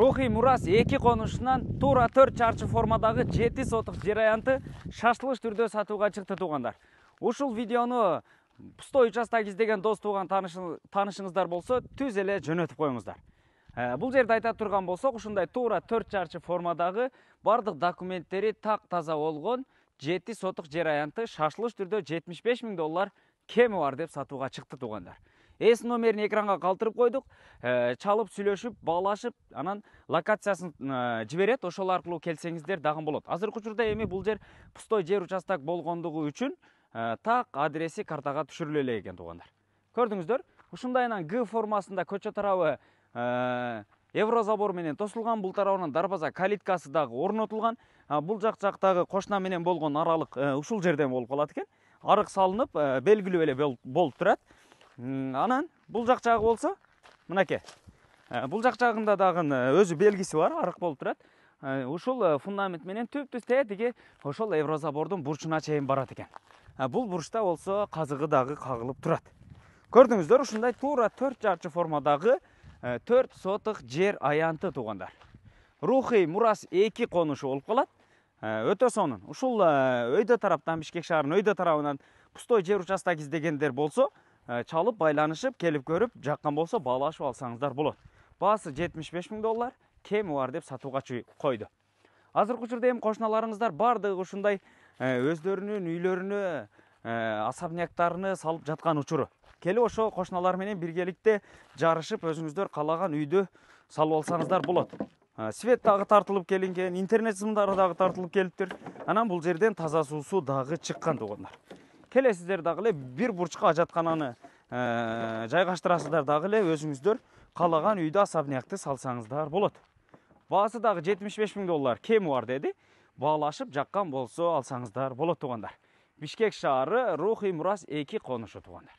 Рухи Мурас 2 конушунан туура 4 чарчы формадагы 7 сотук жер аянты шашлыш түрдө сатууга чыкты туугандар. Ушул видеону пустой участок издеген дос тууган таанышыңыздар болсо түз эле жөнөтүп коюңуздар. Бул жерде айта турган болсок, ушундай туура 4 чарчы формадагы бардык документтери так таза болгон 7 сотук жер аянты шашлыш түрдө $75.000 кеми бар деп сатууга чыкты туугандар. Эс номерин экранга калтырып койдук. Чалып сүйлөшүп, баалашып, анан локациясын жиберет. Ошол аркылуу келсеңиздер дагы болот. Азыркы учурда эми бул жер пустой жер участок болгондугу үчүн так адреси картага түшүрүлө элек экен туугандар. Көрдүңүздөр, ушундайынан Г формасында көчө тарабы еврозабор менен тосулган, бул тарабынан дарбаза калиткасы дагы орнотулган. Бул жактагы кошуна менен болгон аралык ушул жерден болуп калат экен. Арык салынып, белгилүү эле болуп турат. Анан бул жак жагы болсо, мынакей. Бул жак жагында дагы өзү белгиси бар, арык болуп турат. Ушул фундамент менен түптүз тетиги ошол еврозабордун бурчуна чейин барат экен. Бул бурчта болсо казыгы дагы кагылып турат. Көрдүңүздөр, ушундай туура 4 чарчы формадагы 4 сотук жер аянты туугандар. Рухи Мурас 2 конушу болуп калат. Өтө сонун. Ушул өйдө тараптан, Бишкек шаарынын өйдө тарабынан пустой жер участок издегендер болсо, чалып байланышып, келип көрүп, жаккан болсо баалашып алсаңыздар болот. Баасы $75.000 кеми бар деп сатууга койду. Азыркы учурда эми кошуналарыңыздар бардыгы ушундай өздөрүнүн үйлөрүнө особняктарыны салып жаткан учуру. Келип ошо кошуналар менен биргеликте жарышып, өзүңүздөр каалаган үйдү салып алсаңыздар болот. Свет дагы тартылып келинген, интернет сымдары дагы тартылып келиптир. Анан бул жерден таза суусу дагы чыккан туугандар. Келесиздер дагы эле бир бурчка ажаткананы жайгаштырасыздар дагы эле өзүңүздөр каалаган үйдө особнякты салсаңыздар болот. Баасы дагы $75.000 кеми бар деди. Баалашып жаккан болсо алсаңыздар болот туугандар. Бишкек шаары Рухи Мурас 2 конушу туугандар.